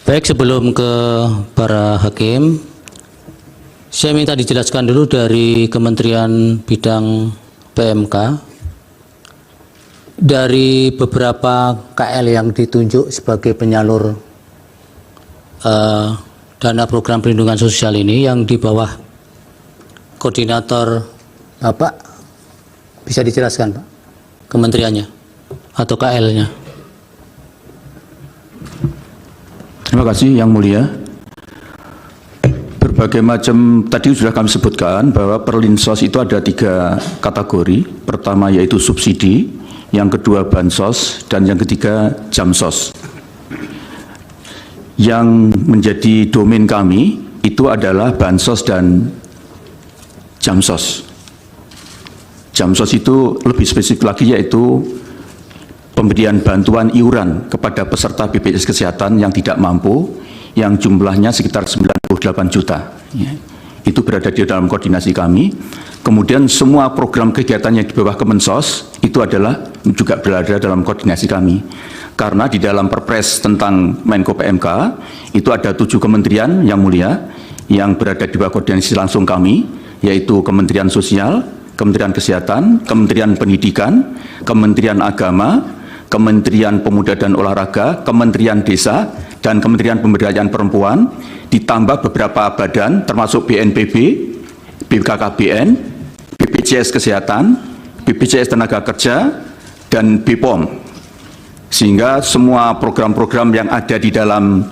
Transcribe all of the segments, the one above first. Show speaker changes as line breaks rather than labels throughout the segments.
Baik, sebelum ke para hakim, saya minta dijelaskan dulu dari Kementerian Bidang PMK, dari beberapa KL yang ditunjuk sebagai penyalur dana program perlindungan sosial ini yang di bawah koordinator Bapak, bisa dijelaskan Pak, kementeriannya atau KL-nya?
Terima kasih Yang Mulia. Berbagai macam tadi sudah kami sebutkan bahwa Perlinsos itu ada 3 kategori. Pertama yaitu subsidi, yang kedua bansos, dan yang ketiga jamsos. Yang menjadi domain kami itu adalah bansos dan jamsos. Jamsos itu lebih spesifik lagi yaitu pemberian bantuan iuran kepada peserta BPJS Kesehatan yang tidak mampu, yang jumlahnya sekitar 98 juta. Itu berada di dalam koordinasi kami. Kemudian semua program kegiatan yang di bawah Kemensos itu adalah juga berada dalam koordinasi kami. Karena di dalam Perpres tentang Menko PMK itu ada 7 kementerian Yang Mulia yang berada di bawah koordinasi langsung kami, yaitu Kementerian Sosial, Kementerian Kesehatan, Kementerian Pendidikan, Kementerian Agama, Kementerian Pemuda dan Olahraga, Kementerian Desa, dan Kementerian Pemberdayaan Perempuan, ditambah beberapa badan termasuk BNPB, BKKBN, BPJS Kesehatan, BPJS Tenaga Kerja, dan BPOM. Sehingga semua program-program yang ada di dalam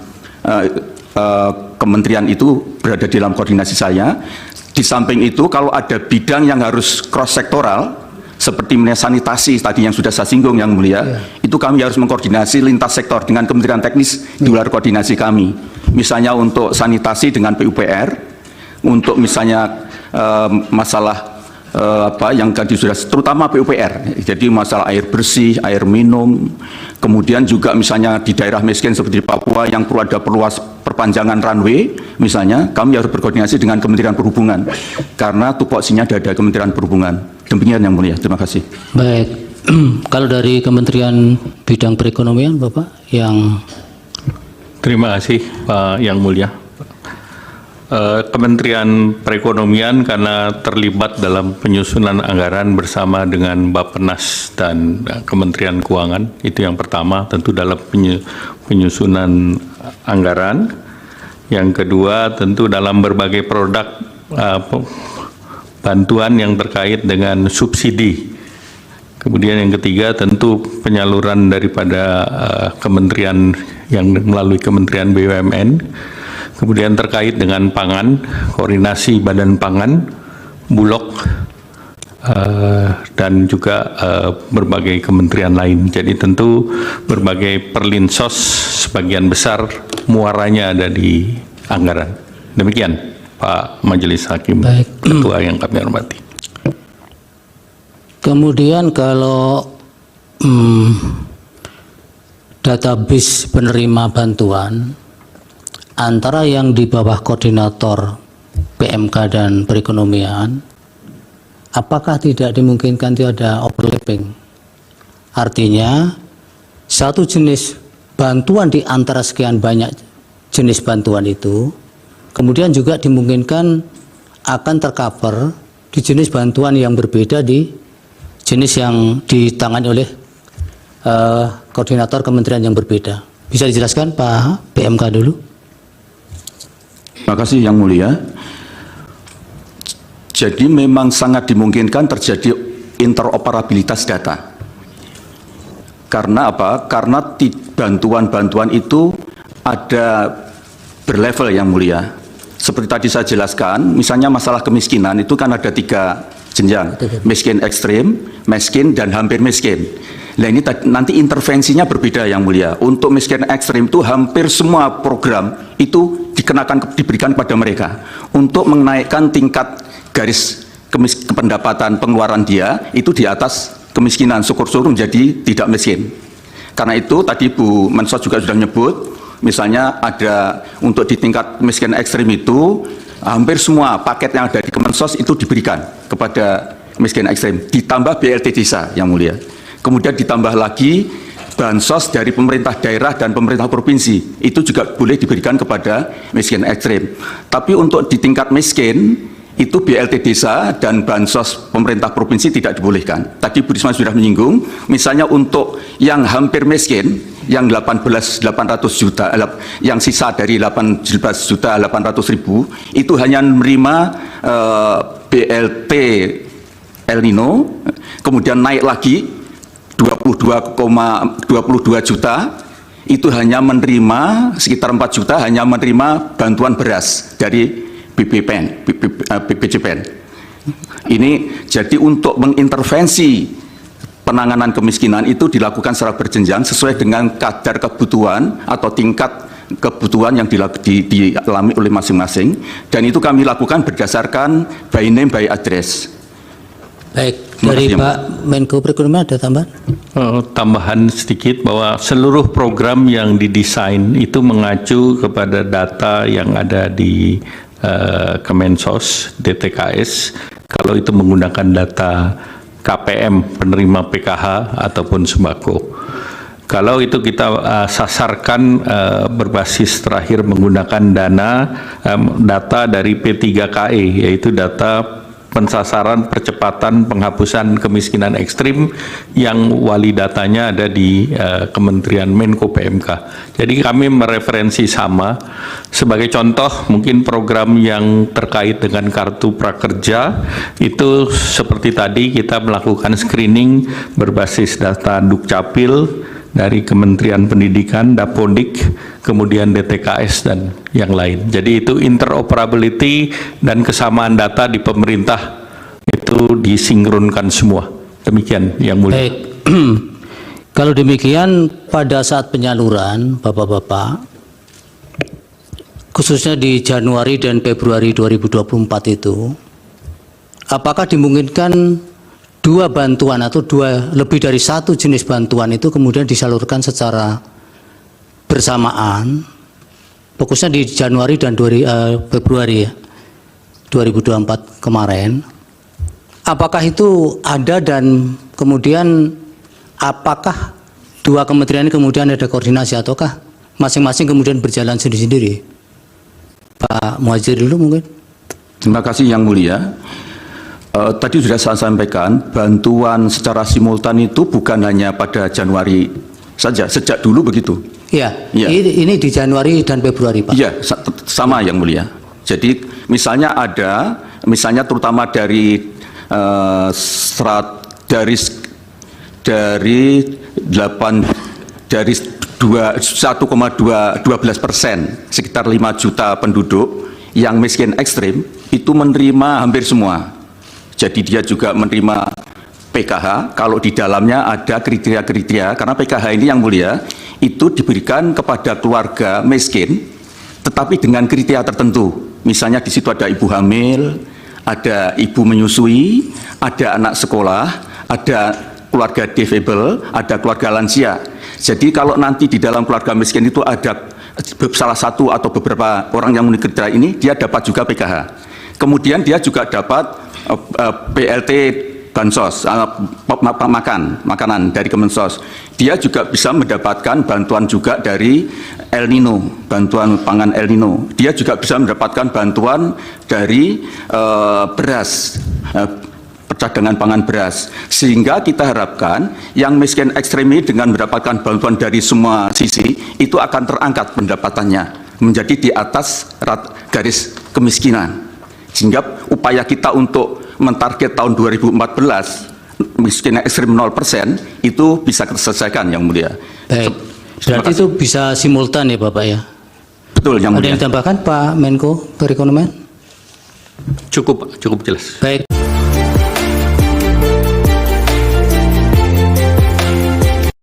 kementerian itu berada di dalam koordinasi saya. Di samping itu, kalau ada bidang yang harus cross-sektoral, seperti sanitasi tadi yang sudah saya singgung Yang Mulia, itu kami harus mengkoordinasi lintas sektor dengan kementerian teknis di luar koordinasi kami. Misalnya untuk sanitasi dengan PUPR, untuk misalnya masalah yang tadi sudah, terutama PUPR, jadi masalah air bersih, air minum, kemudian juga misalnya di daerah miskin seperti di Papua yang perlu ada perpanjangan runway, misalnya kami harus berkoordinasi dengan Kementerian Perhubungan, karena tupoksinya ada Kementerian Perhubungan. Demikian Yang Mulia, terima kasih.
Baik, kalau dari Kementerian Bidang Perekonomian Bapak yang...
Terima kasih Pak Yang Mulia. Kementerian Perekonomian karena terlibat dalam penyusunan anggaran bersama dengan Bappenas dan Kementerian Keuangan, itu yang pertama, tentu dalam penyusunan anggaran. Yang kedua, tentu dalam berbagai produk bantuan yang terkait dengan subsidi. Kemudian yang ketiga, tentu penyaluran daripada kementerian yang melalui Kementerian BUMN. Kemudian terkait dengan pangan, koordinasi Badan Pangan, Bulog, dan juga berbagai kementerian lain. Jadi tentu berbagai perlinsos sebagian besar muaranya ada di anggaran. Demikian Pak Majelis Hakim.
Baik.
Ketua yang kami hormati.
Kemudian kalau database penerima bantuan antara yang di bawah koordinator PMK dan perekonomian, apakah tidak dimungkinkan itu ada overlapping? Artinya satu jenis bantuan di antara sekian banyak jenis bantuan itu kemudian juga dimungkinkan akan tercover di jenis bantuan yang berbeda di jenis yang ditangani oleh koordinator kementerian yang berbeda. Bisa dijelaskan Pak PMK dulu?
Terima kasih Yang Mulia. Jadi memang sangat dimungkinkan terjadi interoperabilitas data. Karena apa? Karena bantuan-bantuan itu ada berlevel Yang Mulia. Seperti tadi saya jelaskan, misalnya masalah kemiskinan itu kan ada 3 jenjang, miskin ekstrim, miskin, dan hampir miskin. Nah ini nanti intervensinya berbeda Yang Mulia. Untuk miskin ekstrim itu hampir semua program itu diberikan kepada mereka untuk menaikkan tingkat garis pendapatan pengeluaran dia itu di atas kemiskinan, syukur-syukur menjadi tidak miskin. Karena itu tadi Bu Mensos juga sudah menyebut, misalnya ada untuk di tingkat miskin ekstrim itu hampir semua paket yang ada di Kemensos itu diberikan kepada miskin ekstrim, ditambah BLT desa Yang Mulia. Kemudian ditambah lagi bansos dari pemerintah daerah dan pemerintah provinsi itu juga boleh diberikan kepada miskin ekstrim. Tapi untuk di tingkat miskin itu BLT desa dan bansos pemerintah provinsi tidak dibolehkan. Tadi Bu Risma sudah menyinggung, misalnya untuk yang hampir miskin, yang 18.800 juta, yang sisa dari 18.800.000 itu hanya menerima BLT El Nino, kemudian naik lagi 22,22 juta, itu hanya menerima sekitar 4 juta hanya menerima bantuan beras dari BPJPN. Ini jadi untuk mengintervensi penanganan kemiskinan itu dilakukan secara berjenjang sesuai dengan kadar kebutuhan atau tingkat kebutuhan yang dialami oleh masing-masing, dan itu kami lakukan berdasarkan by name by address.
Baik, dari Pak Menko Perekonomian ada tambahan?
Tambahan sedikit bahwa seluruh program yang didesain itu mengacu kepada data yang ada di Kemensos, DTKS, kalau itu menggunakan data KPM, penerima PKH ataupun sembako. Kalau itu kita sasarkan berbasis terakhir menggunakan data dari P3KE, yaitu data pensasaran percepatan penghapusan kemiskinan ekstrim yang wali datanya ada di Kementerian Menko PMK. Jadi kami mereferensi sama. Sebagai contoh, mungkin program yang terkait dengan kartu prakerja itu seperti tadi kita melakukan screening berbasis data Dukcapil dari Kementerian Pendidikan, Dapodik, kemudian DTKS dan yang lain. Jadi itu interoperability dan kesamaan data di pemerintah itu disinkronkan semua. Demikian yang mulia.
Baik. Kalau demikian pada saat penyaluran Bapak-bapak, khususnya di Januari dan Februari 2024 itu, apakah dimungkinkan dua bantuan atau lebih dari satu jenis bantuan itu kemudian disalurkan secara bersamaan, fokusnya di Januari dan Februari 2024 kemarin? Apakah itu ada, dan kemudian apakah dua kementerian ini kemudian ada koordinasi ataukah masing-masing kemudian berjalan sendiri-sendiri? Pak Muhadjir dulu mungkin.
Terima kasih Yang Mulia. Tadi sudah saya sampaikan, bantuan secara simultan itu bukan hanya pada Januari saja, sejak dulu begitu.
Iya,
Ya.
Ini di Januari dan Februari, Pak.
Iya, sama Yang Mulia. Jadi misalnya terutama dari 1,12%, sekitar 5 juta penduduk yang miskin ekstrim itu menerima hampir semua. Jadi dia juga menerima PKH kalau di dalamnya ada kriteria-kriteria, karena PKH ini Yang Mulia itu diberikan kepada keluarga miskin tetapi dengan kriteria tertentu. Misalnya di situ ada ibu hamil, ada ibu menyusui, ada anak sekolah, ada keluarga difabel, ada keluarga lansia. Jadi kalau nanti di dalam keluarga miskin itu ada salah satu atau beberapa orang yang memenuhi kriteria ini, dia dapat juga PKH. Kemudian dia juga dapat BLT bansos, makanan dari Kemensos. Dia juga bisa mendapatkan bantuan juga dari El Nino, bantuan pangan El Nino. Dia juga bisa mendapatkan bantuan dari beras, percadangan pangan beras. Sehingga kita harapkan yang miskin ekstrem ini dengan mendapatkan bantuan dari semua sisi, itu akan terangkat pendapatannya menjadi di atas garis kemiskinan. Sehingga upaya kita untuk mentarget tahun 2014 miskin ekstrim 0% itu bisa terselesaikan Yang Mulia.
Baik. Berarti itu bisa simultan ya Bapak ya?
Betul Yang Mulia.
Ada yang ditambahkan Pak Menko Perekonomian?
Cukup jelas.
Baik.